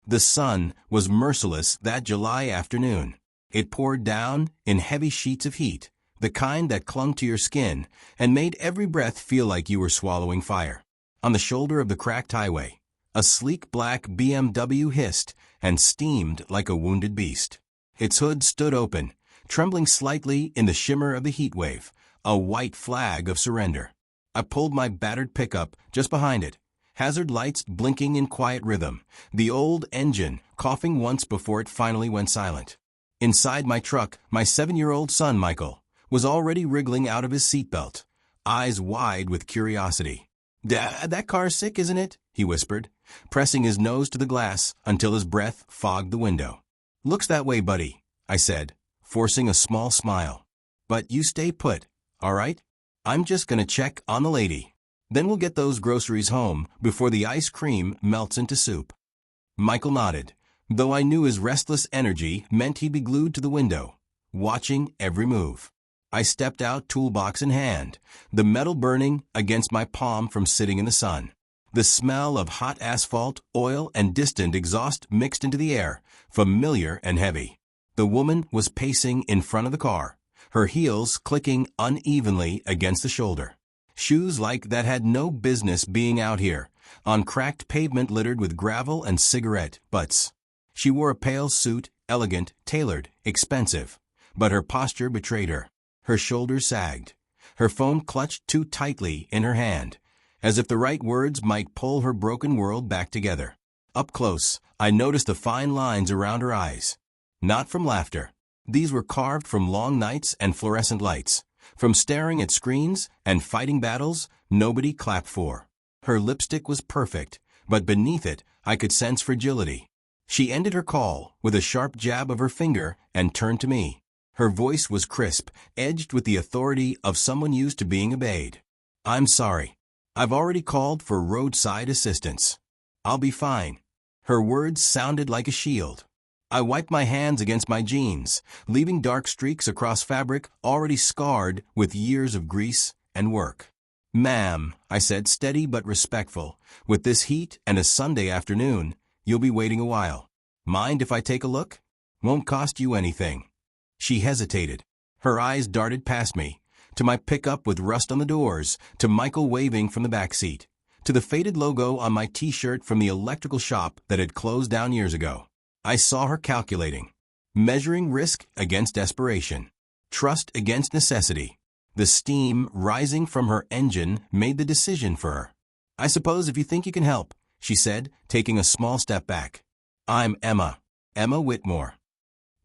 The sun was merciless that July afternoon. It poured down in heavy sheets of heat, the kind that clung to your skin and made every breath feel like you were swallowing fire. On the shoulder of the cracked highway, a sleek black BMW hissed and steamed like a wounded beast. Its hood stood open, trembling slightly in the shimmer of the heat wave, a white flag of surrender. I pulled my battered pickup just behind it, hazard lights blinking in quiet rhythm, the old engine coughing once before it finally went silent. Inside my truck, my 7-year-old son, Michael, was already wriggling out of his seatbelt, eyes wide with curiosity. "Dad, that car's sick, isn't it?" he whispered, pressing his nose to the glass until his breath fogged the window. "Looks that way, buddy," I said, forcing a small smile. "But you stay put, all right? I'm just gonna check on the lady. Then we'll get those groceries home before the ice cream melts into soup." Michael nodded, though I knew his restless energy meant he'd be glued to the window, watching every move. I stepped out, toolbox in hand, the metal burning against my palm from sitting in the sun. The smell of hot asphalt, oil, and distant exhaust mixed into the air, familiar and heavy. The woman was pacing in front of the car, her heels clicking unevenly against the shoulder. Shoes like that had no business being out here, on cracked pavement littered with gravel and cigarette butts. She wore a pale suit, elegant, tailored, expensive, but her posture betrayed her. Her shoulders sagged. Her phone clutched too tightly in her hand, as if the right words might pull her broken world back together. Up close, I noticed the fine lines around her eyes. Not from laughter. These were carved from long nights and fluorescent lights, from staring at screens and fighting battles nobody clapped for. Her lipstick was perfect, but beneath it I could sense fragility. She ended her call with a sharp jab of her finger and turned to me. Her voice was crisp, edged with the authority of someone used to being obeyed. "I'm sorry. I've already called for roadside assistance. I'll be fine." Her words sounded like a shield. I wiped my hands against my jeans, leaving dark streaks across fabric already scarred with years of grease and work. "Ma'am," I said, steady but respectful, "with this heat and a Sunday afternoon, you'll be waiting a while. Mind if I take a look? Won't cost you anything." She hesitated. Her eyes darted past me, to my pickup with rust on the doors, to Michael waving from the back seat, to the faded logo on my t-shirt from the electrical shop that had closed down years ago. I saw her calculating, measuring risk against desperation, trust against necessity. The steam rising from her engine made the decision for her. "I suppose if you think you can help," she said, taking a small step back. "I'm Emma Whitmore."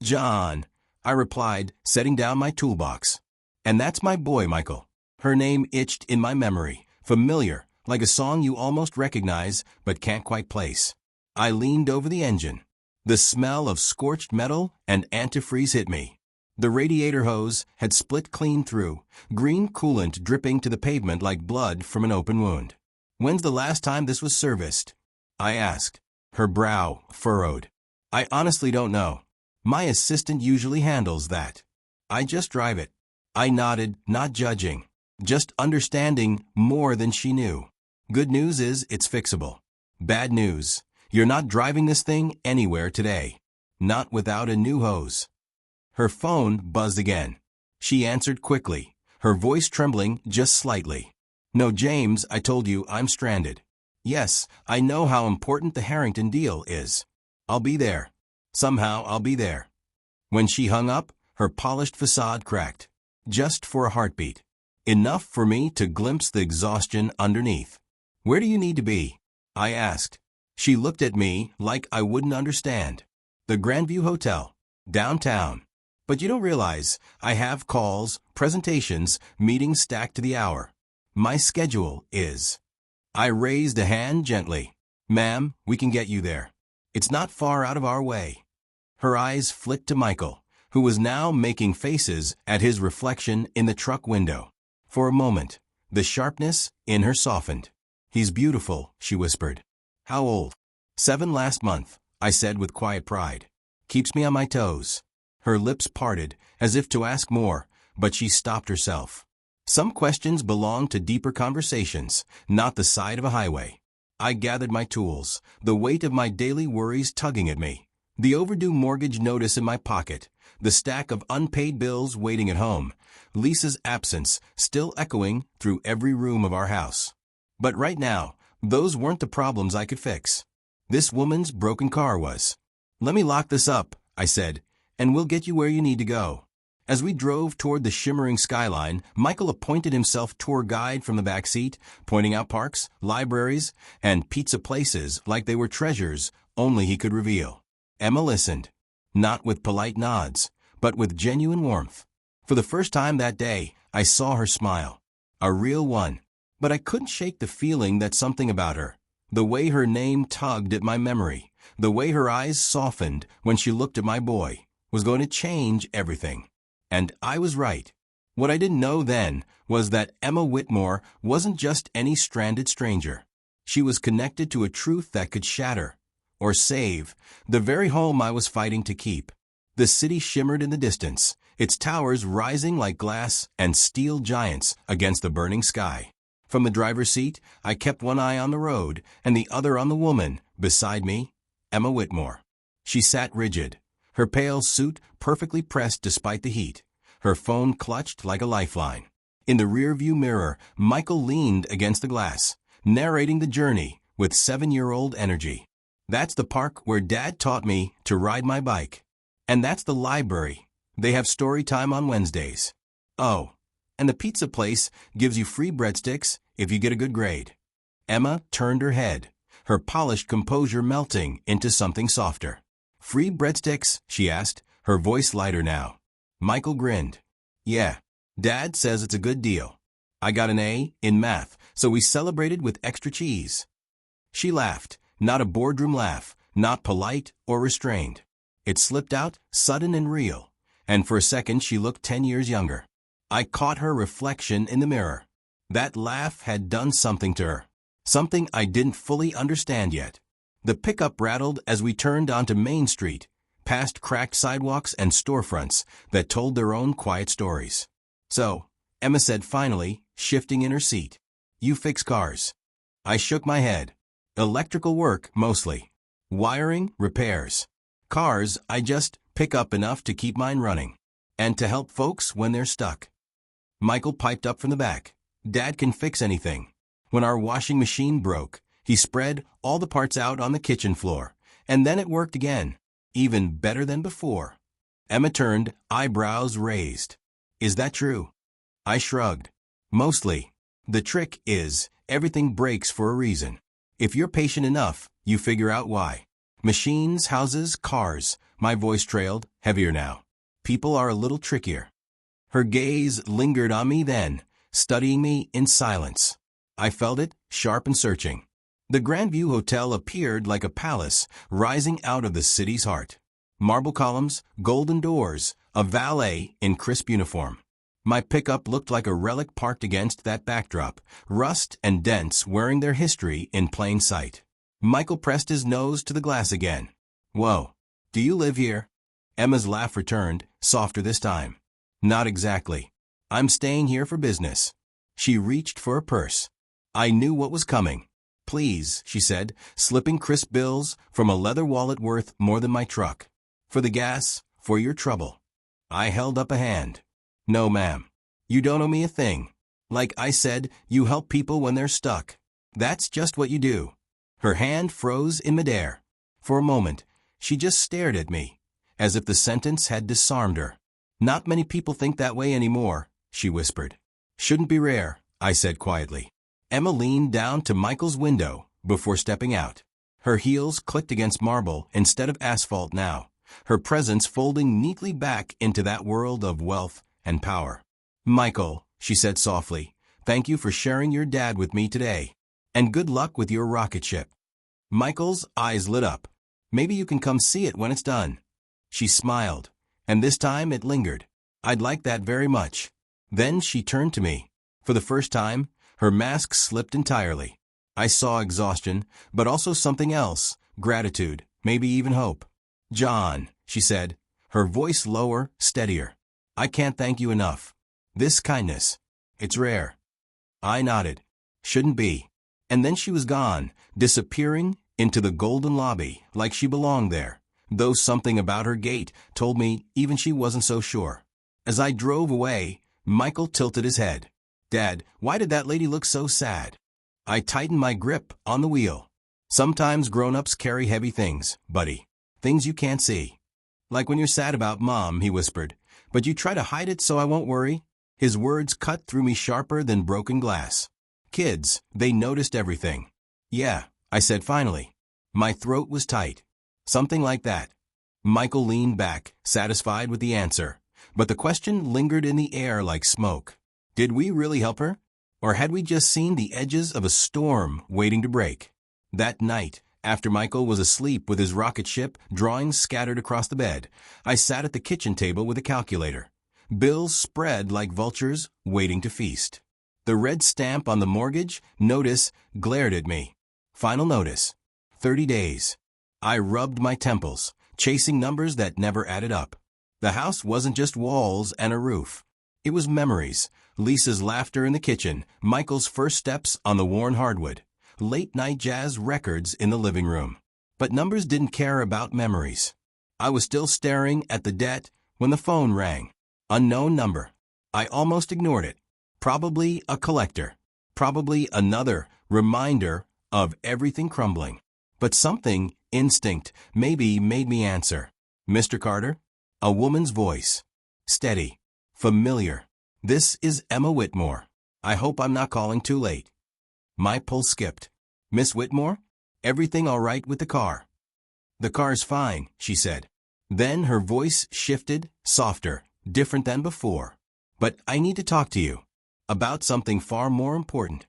"John," I replied, setting down my toolbox. "And that's my boy, Michael." Her name itched in my memory, familiar, like a song you almost recognize but can't quite place. I leaned over the engine. The smell of scorched metal and antifreeze hit me. The radiator hose had split clean through, green coolant dripping to the pavement like blood from an open wound. "When's the last time this was serviced?" I asked. Her brow furrowed. "I honestly don't know. My assistant usually handles that. I just drive it." I nodded, not judging, just understanding more than she knew. "Good news is it's fixable. Bad news, you're not driving this thing anywhere today. Not without a new hose." Her phone buzzed again. She answered quickly, her voice trembling just slightly. "No, James, I told you I'm stranded. Yes, I know how important the Harrington deal is. I'll be there. Somehow I'll be there." When she hung up, her polished facade cracked. Just for a heartbeat. Enough for me to glimpse the exhaustion underneath. "Where do you need to be?" I asked. She looked at me like I wouldn't understand. "The Grandview Hotel, downtown. But you don't realize I have calls, presentations, meetings stacked to the hour. My schedule is." I raised a hand gently. "Ma'am, we can get you there. It's not far out of our way." Her eyes flicked to Michael, who was now making faces at his reflection in the truck window. For a moment, the sharpness in her softened. "He's beautiful," she whispered. "How old?" 7 last month, I said with quiet pride. Keeps me on my toes. Her lips parted, as if to ask more, but she stopped herself. Some questions belong to deeper conversations, not the side of a highway. I gathered my tools, the weight of my daily worries tugging at me. The overdue mortgage notice in my pocket, the stack of unpaid bills waiting at home, Lisa's absence still echoing through every room of our house. But right now, those weren't the problems I could fix. This woman's broken car was. "Let me lock this up," I said, "and we'll get you where you need to go." As we drove toward the shimmering skyline, Michael appointed himself tour guide from the back seat, pointing out parks, libraries, and pizza places like they were treasures only he could reveal. Emma listened, not with polite nods, but with genuine warmth. For the first time that day, I saw her smile. A real one. But I couldn't shake the feeling that something about her, the way her name tugged at my memory, the way her eyes softened when she looked at my boy, was going to change everything. And I was right. What I didn't know then was that Emma Whitmore wasn't just any stranded stranger. She was connected to a truth that could shatter, or save, the very home I was fighting to keep. The city shimmered in the distance, its towers rising like glass and steel giants against the burning sky. From the driver's seat, I kept one eye on the road and the other on the woman beside me, Emma Whitmore. She sat rigid, her pale suit perfectly pressed despite the heat, her phone clutched like a lifeline. In the rearview mirror, Michael leaned against the glass, narrating the journey with 7-year-old energy. "That's the park where Dad taught me to ride my bike. And that's the library. They have story time on Wednesdays. Oh, and the pizza place gives you free breadsticks if you get a good grade." Emma turned her head, her polished composure melting into something softer. "Free breadsticks?" she asked, her voice lighter now. Michael grinned. "Yeah, Dad says it's a good deal. I got an A in math, so we celebrated with extra cheese." She laughed, not a boardroom laugh, not polite or restrained. It slipped out, sudden and real, and for a second she looked 10 years younger. I caught her reflection in the mirror. That laugh had done something to her, something I didn't fully understand yet. The pickup rattled as we turned onto Main Street, past cracked sidewalks and storefronts that told their own quiet stories. "So," Emma said finally, shifting in her seat, "you fix cars." I shook my head. "Electrical work, mostly. Wiring, repairs. Cars, I just pick up enough to keep mine running. And to help folks when they're stuck." Michael piped up from the back. "Dad can fix anything. When our washing machine broke, he spread all the parts out on the kitchen floor, and then it worked again, even better than before." Emma turned, eyebrows raised. "Is that true?" I shrugged. "Mostly. The trick is, everything breaks for a reason. If you're patient enough, you figure out why. Machines, houses, cars." My voice trailed, heavier now. "People are a little trickier." Her gaze lingered on me then, studying me in silence. I felt it, sharp and searching. The Grandview Hotel appeared like a palace rising out of the city's heart. Marble columns, golden doors, a valet in crisp uniform. My pickup looked like a relic parked against that backdrop, rust and dents wearing their history in plain sight. Michael pressed his nose to the glass again. "Whoa, do you live here?" Emma's laugh returned, softer this time. "Not exactly. I'm staying here for business." She reached for a purse. I knew what was coming. "Please," she said, slipping crisp bills from a leather wallet worth more than my truck. "For the gas, for your trouble." I held up a hand. "No, ma'am. You don't owe me a thing. Like I said, you help people when they're stuck. That's just what you do." Her hand froze in midair. For a moment, she just stared at me, as if the sentence had disarmed her. "Not many people think that way anymore," she whispered. "Shouldn't be rare," I said quietly. Emma leaned down to Michael's window before stepping out. Her heels clicked against marble instead of asphalt now, her presence folding neatly back into that world of wealth and power. "Michael," she said softly, "thank you for sharing your dad with me today. And good luck with your rocket ship." Michael's eyes lit up. "Maybe you can come see it when it's done." She smiled, and this time it lingered. "I'd like that very much." Then she turned to me. For the first time, her mask slipped entirely. I saw exhaustion, but also something else, gratitude, maybe even hope. "John," she said, her voice lower, steadier. "I can't thank you enough. This kindness, it's rare." I nodded. "Shouldn't be." And then she was gone, disappearing into the golden lobby like she belonged there, though something about her gait told me even she wasn't so sure. As I drove away, Michael tilted his head. "Dad, why did that lady look so sad?" I tightened my grip on the wheel. "Sometimes grown-ups carry heavy things, buddy. Things you can't see. Like when you're sad about Mom," he whispered. "But you try to hide it so I won't worry." His words cut through me sharper than broken glass. "Kids, they noticed everything." "Yeah," I said finally. My throat was tight. "Something like that." Michael leaned back, satisfied with the answer, but the question lingered in the air like smoke. Did we really help her? Or had we just seen the edges of a storm waiting to break? That night, after Michael was asleep with his rocket ship drawings scattered across the bed, I sat at the kitchen table with a calculator. Bills spread like vultures waiting to feast. The red stamp on the mortgage notice glared at me. Final notice. 30 days. I rubbed my temples, chasing numbers that never added up. The house wasn't just walls and a roof. It was memories. Lisa's laughter in the kitchen, Michael's first steps on the worn hardwood, late-night jazz records in the living room. But numbers didn't care about memories. I was still staring at the debt when the phone rang. Unknown number. I almost ignored it. Probably a collector. Probably another reminder of everything crumbling. But something, instinct, maybe made me answer. "Mr. Carter?" A woman's voice. Steady. Familiar. "This is Emma Whitmore. I hope I'm not calling too late." My pulse skipped. "Miss Whitmore? Everything all right with the car?" "The car's fine," she said. Then her voice shifted, softer, different than before. "But I need to talk to you. About something far more important."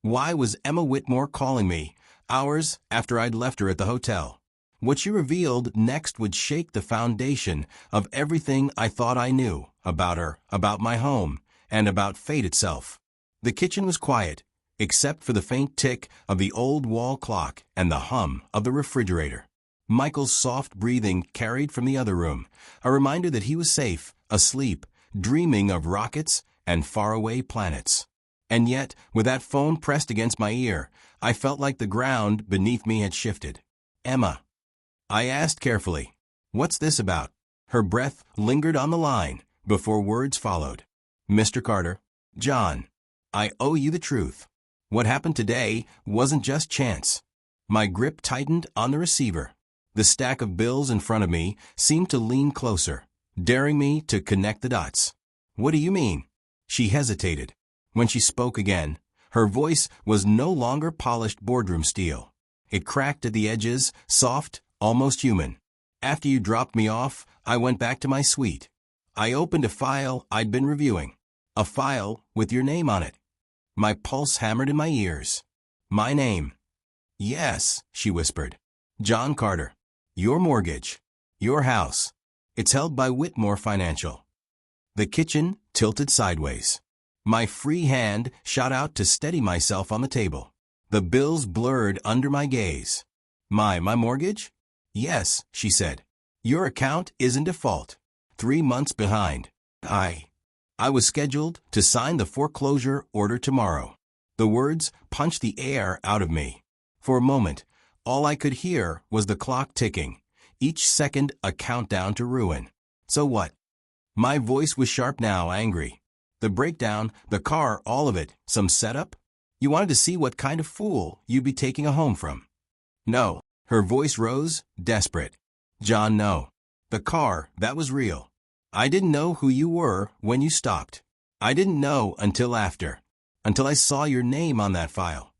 Why was Emma Whitmore calling me, hours after I'd left her at the hotel? What she revealed next would shake the foundation of everything I thought I knew about her, about my home, and about fate itself. The kitchen was quiet, except for the faint tick of the old wall clock and the hum of the refrigerator. Michael's soft breathing carried from the other room, a reminder that he was safe, asleep, dreaming of rockets and faraway planets. And yet, with that phone pressed against my ear, I felt like the ground beneath me had shifted. "Emma," I asked carefully, "what's this about?" Her breath lingered on the line before words followed. "Mr. Carter, John, I owe you the truth. What happened today wasn't just chance." My grip tightened on the receiver. The stack of bills in front of me seemed to lean closer, daring me to connect the dots. "What do you mean?" She hesitated. When she spoke again, her voice was no longer polished boardroom steel. It cracked at the edges, soft, almost human. "After you dropped me off, I went back to my suite. I opened a file I'd been reviewing. A file with your name on it." My pulse hammered in my ears. "My name?" "Yes," she whispered. "John Carter. Your mortgage. Your house. It's held by Whitmore Financial." The kitchen tilted sideways. My free hand shot out to steady myself on the table. The bills blurred under my gaze. My mortgage?" "Yes," she said. "Your account is in default. 3 months behind. I was scheduled to sign the foreclosure order tomorrow." The words punched the air out of me. For a moment, all I could hear was the clock ticking, each second a countdown to ruin. "So what?" My voice was sharp now, angry. "The breakdown, the car, all of it, some setup? You wanted to see what kind of fool you'd be taking a home from." "No." Her voice rose, desperate. "John, no. The car, that was real. I didn't know who you were when you stopped. I didn't know until after. Until I saw your name on that file."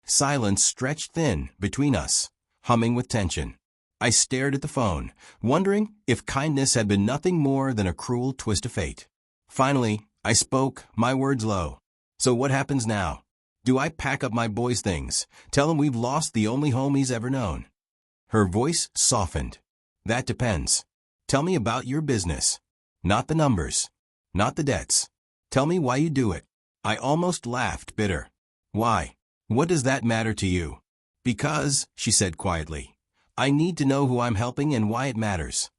Silence stretched thin between us, humming with tension. I stared at the phone, wondering if kindness had been nothing more than a cruel twist of fate. Finally, I spoke, my words low. "So what happens now? Do I pack up my boy's things, tell him we've lost the only home he's ever known?" Her voice softened. "That depends. Tell me about your business. Not the numbers. Not the debts. Tell me why you do it." I almost laughed, bitter. "Why? What does that matter to you?" "Because," she said quietly, "I need to know who I'm helping and why it matters."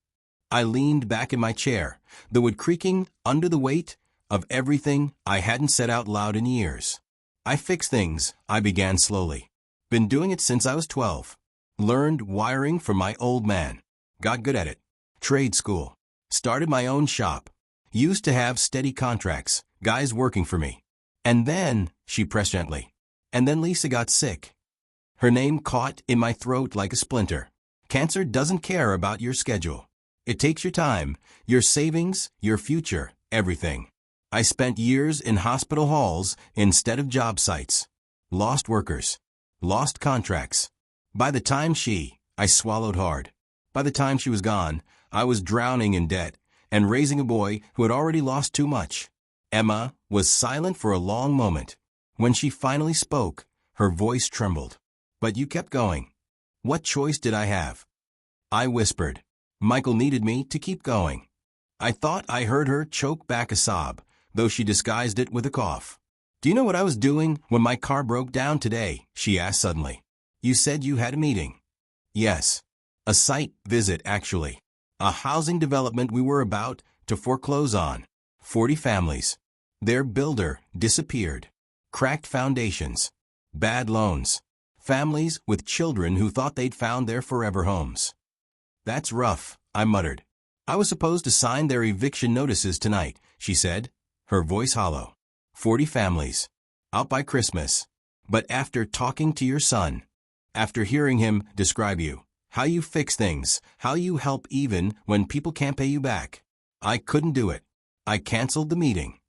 I leaned back in my chair, the wood creaking under the weight of everything I hadn't said out loud in years. I fix things, I began slowly. Been doing it since I was 12. Learned wiring from my old man. Got good at it. Trade school. Started my own shop. Used to have steady contracts, guys working for me. And then, she pressed gently. And then Lisa got sick. Her name caught in my throat like a splinter. Cancer doesn't care about your schedule. It takes your time, your savings, your future, everything. I spent years in hospital halls instead of job sites. Lost workers. Lost contracts. By the time I swallowed hard. By the time she was gone, I was drowning in debt and raising a boy who had already lost too much. Emma was silent for a long moment. When she finally spoke, her voice trembled. But you kept going. What choice did I have? I whispered. Michael needed me to keep going. I thought I heard her choke back a sob, though she disguised it with a cough. Do you know what I was doing when my car broke down today? She asked suddenly. You said you had a meeting. Yes. A site visit, actually. A housing development we were about to foreclose on. 40 families. Their builder disappeared. Cracked foundations. Bad loans. Families with children who thought they'd found their forever homes. That's rough, I muttered. I was supposed to sign their eviction notices tonight, she said, her voice hollow. 40 families. Out by Christmas. But after talking to your son, after hearing him describe you, how you fix things, how you help even when people can't pay you back, I couldn't do it. I canceled the meeting.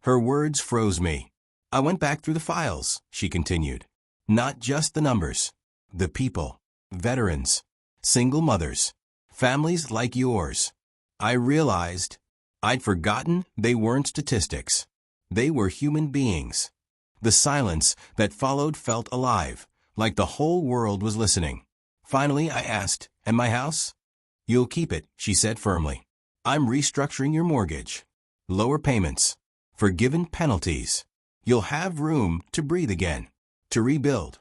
Her words froze me. I went back through the files, she continued. Not just the numbers. The people. Veterans. Single mothers. Families like yours. I realized I'd forgotten they weren't statistics. They were human beings. The silence that followed felt alive, like the whole world was listening. Finally, I asked, and my house? You'll keep it, she said firmly. I'm restructuring your mortgage. Lower payments. Forgiven penalties. You'll have room to breathe again. To rebuild.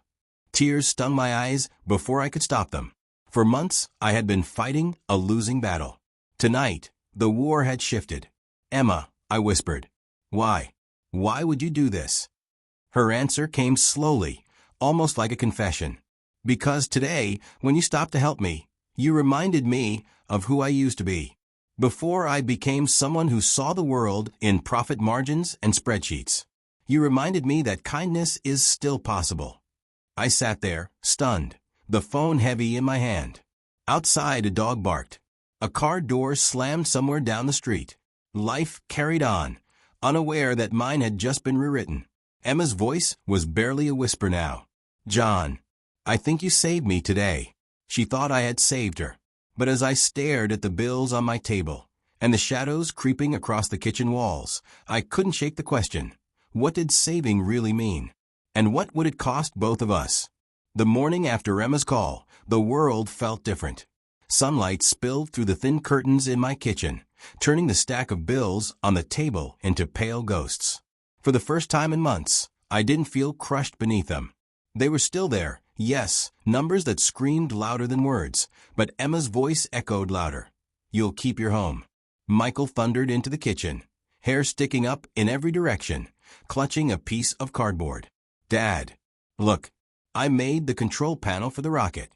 Tears stung my eyes before I could stop them. For months, I had been fighting a losing battle. Tonight, the war had shifted. Emma, I whispered. Why? Why would you do this? Her answer came slowly, almost like a confession. Because today, when you stopped to help me, you reminded me of who I used to be. Before I became someone who saw the world in profit margins and spreadsheets. You reminded me that kindness is still possible. I sat there, stunned, the phone heavy in my hand. Outside, a dog barked. A car door slammed somewhere down the street. Life carried on, unaware that mine had just been rewritten. Emma's voice was barely a whisper now. John, I think you saved me today. She thought I had saved her. But as I stared at the bills on my table and the shadows creeping across the kitchen walls, I couldn't shake the question. What did saving really mean? And what would it cost both of us? The morning after Emma's call, the world felt different. Sunlight spilled through the thin curtains in my kitchen, turning the stack of bills on the table into pale ghosts. For the first time in months, I didn't feel crushed beneath them. They were still there, yes, numbers that screamed louder than words, but Emma's voice echoed louder. You'll keep your home. Michael thundered into the kitchen, hair sticking up in every direction, clutching a piece of cardboard. Dad, look, I made the control panel for the rocket.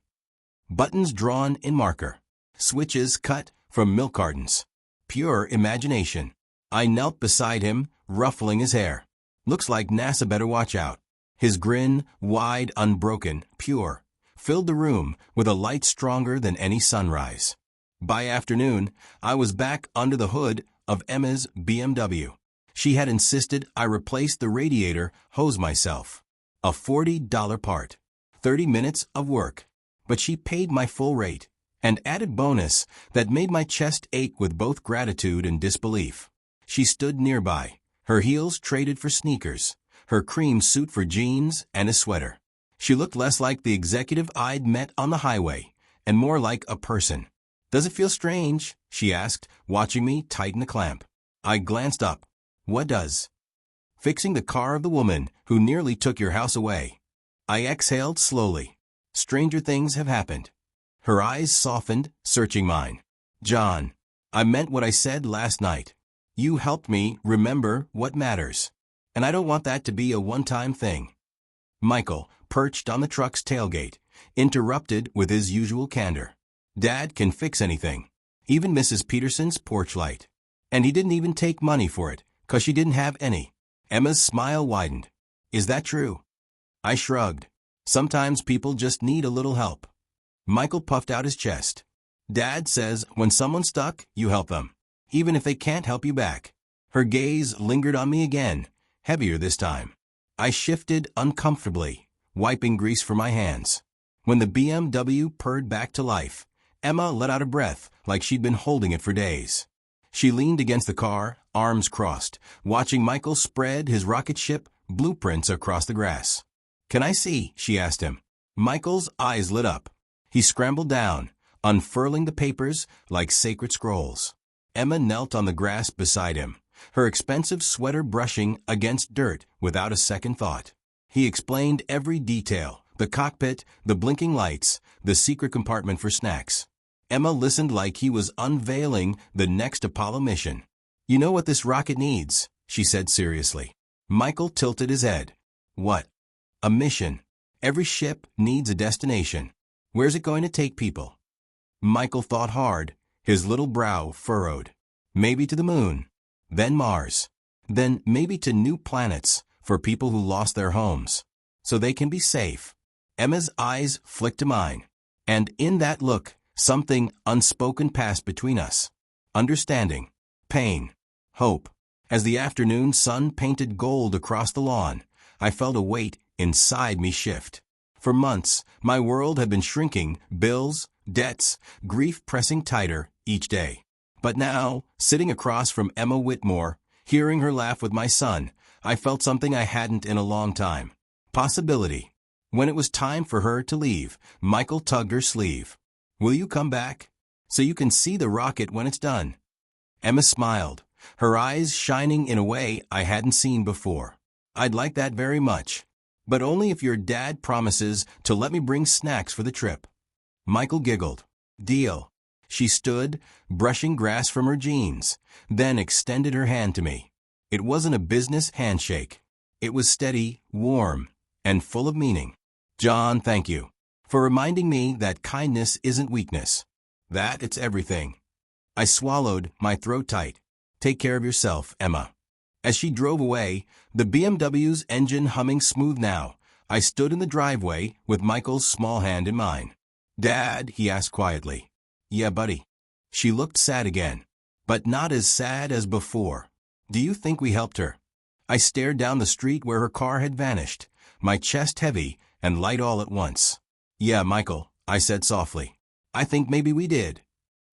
Buttons drawn in marker. Switches cut from milk cartons. Pure imagination. I knelt beside him, ruffling his hair. Looks like NASA better watch out. His grin, wide, unbroken, pure, filled the room with a light stronger than any sunrise. By afternoon, I was back under the hood of Emma's BMW. She had insisted I replace the radiator hose myself. A $40 part. 30 minutes of work. But she paid my full rate, and added bonus that made my chest ache with both gratitude and disbelief. She stood nearby, her heels traded for sneakers, her cream suit for jeans and a sweater. She looked less like the executive I'd met on the highway, and more like a person. Does it feel strange? She asked, watching me tighten the clamp. I glanced up. What does? Fixing the car of the woman who nearly took your house away. I exhaled slowly. Stranger things have happened. Her eyes softened, searching mine. John, I meant what I said last night. You helped me remember what matters. And I don't want that to be a one-time thing. Michael, perched on the truck's tailgate, interrupted with his usual candor. Dad can fix anything, even Mrs. Peterson's porch light. And he didn't even take money for it, 'cause she didn't have any. Emma's smile widened. Is that true? I shrugged. Sometimes people just need a little help. Michael puffed out his chest. Dad says when someone's stuck, you help them, even if they can't help you back. Her gaze lingered on me again, heavier this time. I shifted uncomfortably, wiping grease from my hands. When the BMW purred back to life, Emma let out a breath like she'd been holding it for days. She leaned against the car, arms crossed, watching Michael spread his rocket ship blueprints across the grass. Can I see? She asked him. Michael's eyes lit up. He scrambled down, unfurling the papers like sacred scrolls. Emma knelt on the grass beside him, her expensive sweater brushing against dirt without a second thought. He explained every detail, the cockpit, the blinking lights, the secret compartment for snacks. Emma listened like he was unveiling the next Apollo mission. You know what this rocket needs, she said seriously. Michael tilted his head. What? A mission. Every ship needs a destination. Where's it going to take people? Michael thought hard, his little brow furrowed. Maybe to the moon, then Mars, then maybe to new planets for people who lost their homes, so they can be safe. Emma's eyes flicked to mine, and in that look, something unspoken passed between us. Understanding, pain, hope. As the afternoon sun painted gold across the lawn, I felt a weight inside me shift. For months, my world had been shrinking, bills, debts, grief pressing tighter each day. But now, sitting across from Emma Whitmore, hearing her laugh with my son, I felt something I hadn't in a long time. Possibility. When it was time for her to leave, Michael tugged her sleeve. Will you come back? So you can see the rocket when it's done. Emma smiled, her eyes shining in a way I hadn't seen before. I'd like that very much. But only if your dad promises to let me bring snacks for the trip. Michael giggled. Deal. She stood, brushing grass from her jeans, then extended her hand to me. It wasn't a business handshake. It was steady, warm, and full of meaning. John, thank you for reminding me that kindness isn't weakness. That it's everything. I swallowed, my throat tight. Take care of yourself, Emma. As she drove away, the BMW's engine humming smooth now, I stood in the driveway with Michael's small hand in mine. Dad, he asked quietly. Yeah, buddy. She looked sad again, but not as sad as before. Do you think we helped her? I stared down the street where her car had vanished, my chest heavy and light all at once. Yeah, Michael, I said softly. I think maybe we did.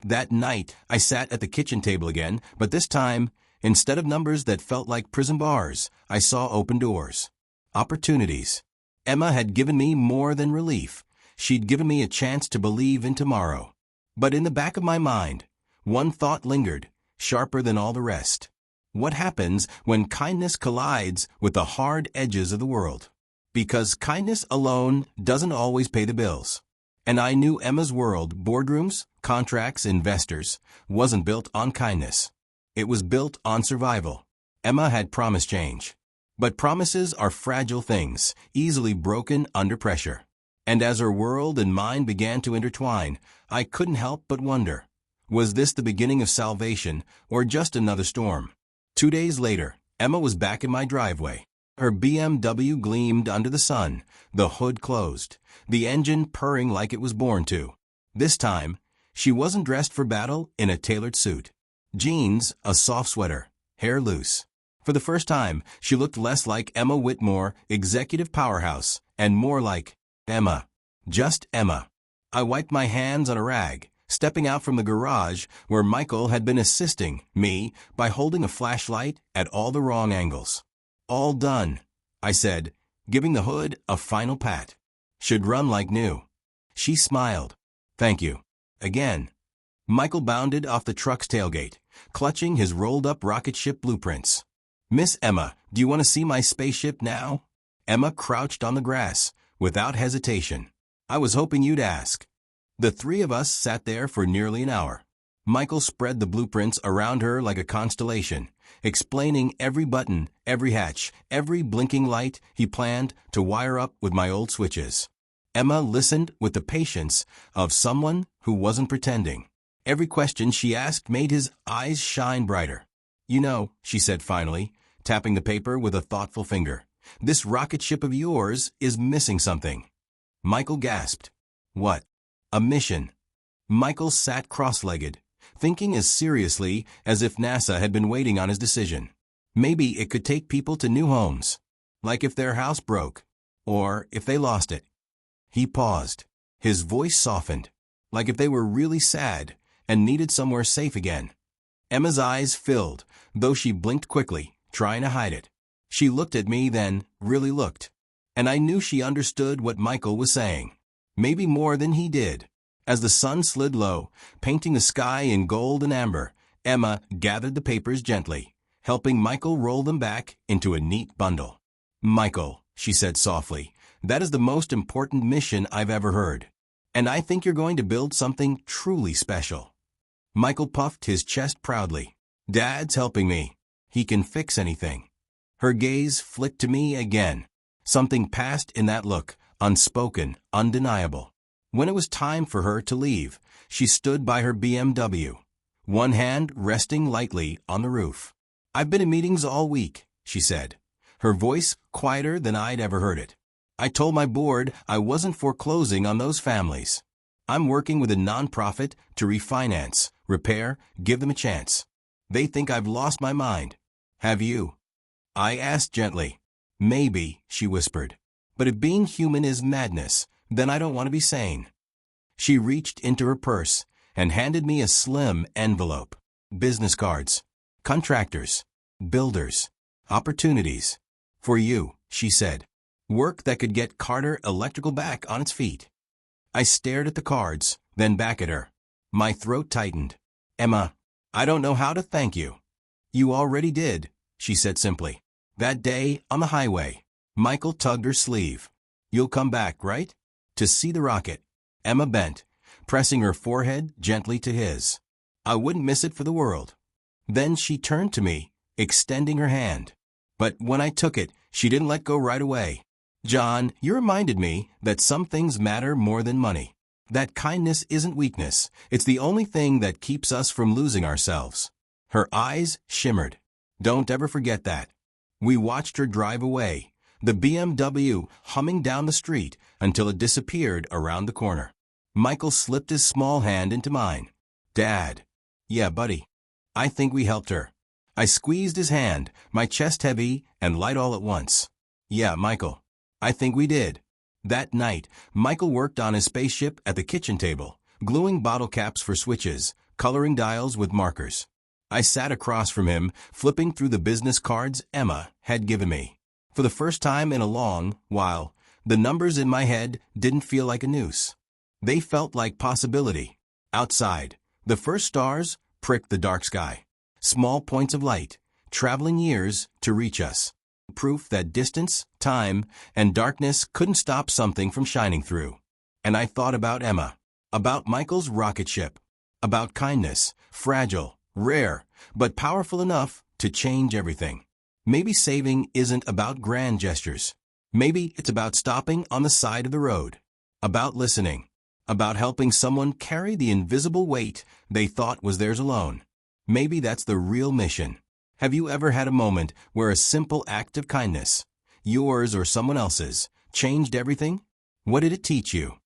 That night, I sat at the kitchen table again, but this time, instead of numbers that felt like prison bars, I saw open doors. Opportunities. Emma had given me more than relief. She'd given me a chance to believe in tomorrow. But in the back of my mind, one thought lingered, sharper than all the rest. What happens when kindness collides with the hard edges of the world? Because kindness alone doesn't always pay the bills. And I knew Emma's world, boardrooms, contracts, investors, wasn't built on kindness. It was built on survival. Emma had promised change. But promises are fragile things, easily broken under pressure. And as her world and mine began to intertwine, I couldn't help but wonder, was this the beginning of salvation or just another storm? 2 days later, Emma was back in my driveway. Her BMW gleamed under the sun, the hood closed, the engine purring like it was born to. This time, she wasn't dressed for battle in a tailored suit. Jeans, a soft sweater, hair loose. For the first time, she looked less like Emma Whitmore, executive powerhouse, and more like Emma. Just Emma. I wiped my hands on a rag, stepping out from the garage where Michael had been assisting me by holding a flashlight at all the wrong angles. All done, I said, giving the hood a final pat. Should run like new. She smiled. Thank you. Again. Michael bounded off the truck's tailgate, clutching his rolled-up rocket ship blueprints. Miss Emma, do you want to see my spaceship now? Emma crouched on the grass, without hesitation. I was hoping you'd ask. The three of us sat there for nearly an hour. Michael spread the blueprints around her like a constellation, explaining every button, every hatch, every blinking light he planned to wire up with my old switches. Emma listened with the patience of someone who wasn't pretending. Every question she asked made his eyes shine brighter. "You know," she said finally, tapping the paper with a thoughtful finger, "this rocket ship of yours is missing something." Michael gasped. "What?" "A mission." Michael sat cross-legged, thinking as seriously as if NASA had been waiting on his decision. Maybe it could take people to new homes, like if their house broke, or if they lost it. He paused. His voice softened, like if they were really sad and needed somewhere safe again. Emma's eyes filled, though she blinked quickly, trying to hide it. She looked at me then, really looked. And I knew she understood what Michael was saying. Maybe more than he did. As the sun slid low, painting the sky in gold and amber, Emma gathered the papers gently, helping Michael roll them back into a neat bundle. "Michael," she said softly, "that is the most important mission I've ever heard. And I think you're going to build something truly special." Michael puffed his chest proudly. "Dad's helping me. He can fix anything." Her gaze flicked to me again. Something passed in that look, unspoken, undeniable. When it was time for her to leave, she stood by her BMW, one hand resting lightly on the roof. "I've been in meetings all week," she said, her voice quieter than I'd ever heard it. "I told my board I wasn't foreclosing on those families. I'm working with a nonprofit to refinance, repair, give them a chance. They think I've lost my mind. Have you?" I asked gently. "Maybe," she whispered. "But if being human is madness, then I don't want to be sane." She reached into her purse and handed me a slim envelope. "Business cards. Contractors. Builders. Opportunities. For you," she said. "Work that could get Carter Electrical back on its feet." I stared at the cards, then back at her. My throat tightened. "Emma, I don't know how to thank you." "You already did," she said simply. "That day on the highway." Michael tugged her sleeve. "You'll come back, right? To see the rocket." Emma bent, pressing her forehead gently to his. "I wouldn't miss it for the world." Then she turned to me, extending her hand. But when I took it, she didn't let go right away. "John, you reminded me that some things matter more than money. That kindness isn't weakness. It's the only thing that keeps us from losing ourselves." Her eyes shimmered. "Don't ever forget that." We watched her drive away, the BMW humming down the street until it disappeared around the corner. Michael slipped his small hand into mine. "Dad." "Yeah, buddy." I think we helped her. I squeezed his hand, my chest heavy and light all at once. "Yeah, Michael. I think we did." That night, Michael worked on his spaceship at the kitchen table, gluing bottle caps for switches, coloring dials with markers. I sat across from him, flipping through the business cards Emma had given me. For the first time in a long while, the numbers in my head didn't feel like a noose. They felt like possibility. Outside, the first stars pricked the dark sky. Small points of light, traveling years to reach us. Proof that distance, time, and darkness couldn't stop something from shining through. And I thought about Emma, about Michael's rocket ship, about kindness, fragile, rare, but powerful enough to change everything. Maybe saving isn't about grand gestures. Maybe it's about stopping on the side of the road, about listening, about helping someone carry the invisible weight they thought was theirs alone. Maybe that's the real mission. Have you ever had a moment where a simple act of kindness, yours or someone else's, changed everything? What did it teach you?